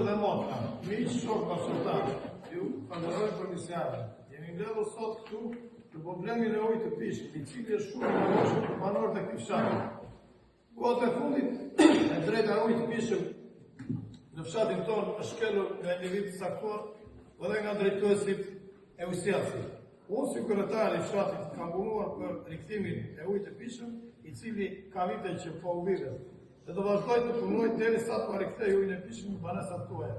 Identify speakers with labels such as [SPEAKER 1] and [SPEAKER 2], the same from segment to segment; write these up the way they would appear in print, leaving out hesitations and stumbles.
[SPEAKER 1] dhe motra, miq, shok bashkëtar, ju falenderoj për misjarën. Jemi mbledhur sot këtu për problemin e ujit të pishit, i cili është shumë i nevojshëm për banorët e këtij fshati. Kohët e fundit, e drejta e ujit të pishit në fshatin tonë është shkelur nga individ të caktuar dhe nga drejtuesit e ujësjellësit. Unë si kryetar i fshatit kam punuar për rikthimin e ujit të pishëm, i cili ka vite që po u vitet. Dhe do vazhdoj të punoj derisa të rikthej ujin e pishëm në banesat tuaja.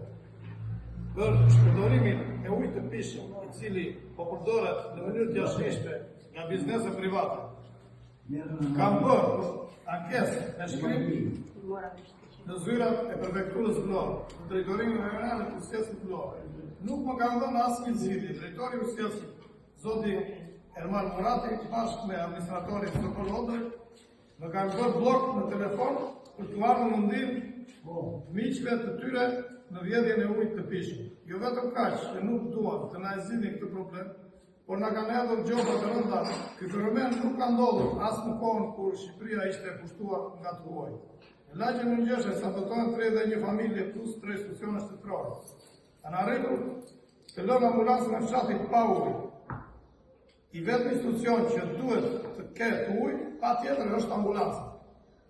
[SPEAKER 1] Për shpërdorimin e ujit të pishëm, i cili po përdoret në mënyrë të jashtëligjshme nga biznese private, kam bërë ankesë me shkrim në zyrat e prefekturës Vlorë, në drejtorimin rajonal të ujësjellësit Vlorë. Nuk më kanë dhënë asnjë zgjidhje. Drejtori i ujësjellësit, zoti Ermal Murati, bashkë me administratorin Sokol Odër, më kanë bërë blok në telefon për të marrë në ndihmë miqve të tyre në vjedhjen e ujit të pishëm. Jo vetëm kaq, që nuk duan të na zgjidhin këtë problem, por na kanë hedhur gjoba të rënda. Ky fenomen nuk ka ndodhur as në kohën kur Shqipëria ishte pushtuar nga tuaj. Në lagjën e Mëngjesit sa votohen 31 familje plus 3 institucione shtetërore. Kanë arritur të lënë ambulancën e fshatit pa ujë. I vetëm institucion që duhet të ketë ujë, patjetër është ambulanca.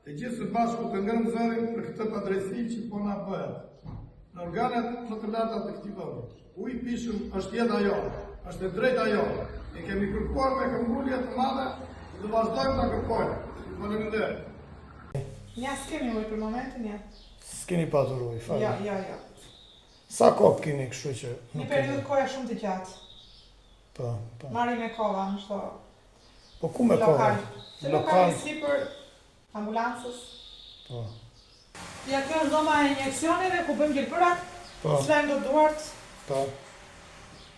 [SPEAKER 1] Të gjithë së bashku të ngërëm zërin për këtë padrejtësi që po na bëhet në organet më të larta të këtij vendi. Uji i pishëm është jeta jonë, është e drejta jonë. Ne kemi kërkuar me këmbgulje të madhe dhe do vazhdojmë ta kërkojmë. Faleminderit.
[SPEAKER 2] Ja, s'kemi ujë për momentin, ja.
[SPEAKER 1] S'keni patur ujë, fal.
[SPEAKER 2] Ja.
[SPEAKER 1] Sa kohë keni kështu që?
[SPEAKER 2] Një periudhë kohe shumë të gjatë.
[SPEAKER 1] Po.
[SPEAKER 2] Marrim me kova, në shto.
[SPEAKER 1] Po ku me kova?
[SPEAKER 2] Lokal sipër ambulancës.
[SPEAKER 1] Po.
[SPEAKER 2] Ja, kjo është dhoma e injeksioneve ku bëjmë gjelpërat.
[SPEAKER 1] Po.
[SPEAKER 2] Slajmë do duart.
[SPEAKER 1] Po.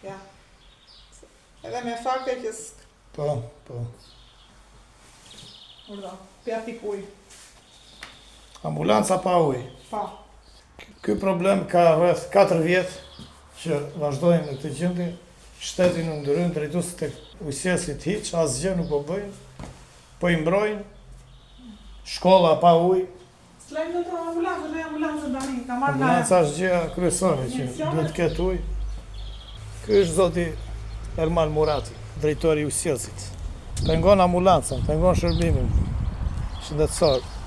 [SPEAKER 2] Ja. Edhe me fakte që
[SPEAKER 1] Po.
[SPEAKER 2] Urdo, pja pik ujë.
[SPEAKER 1] Ambulanca pa ujë.
[SPEAKER 2] Po.
[SPEAKER 1] Ky problem ka rreth 4 vjet që vazhdojnë në këtë gjendje. Shteti në ndërhyn drejtues tek ujësjellësit hiç asgjë nuk po bëjnë. Po i mbrojnë. Shkolla pa ujë.
[SPEAKER 2] Slajmë do të ambulancën tani, ka marrë nga...
[SPEAKER 1] Ambulanca është gjëja kryesore që duhet të ketë ujë. Ky është zoti Ermal Murati, drejtori i ujësjellësit. Pengon ambulancën, pengon shërbimin shëndetësor.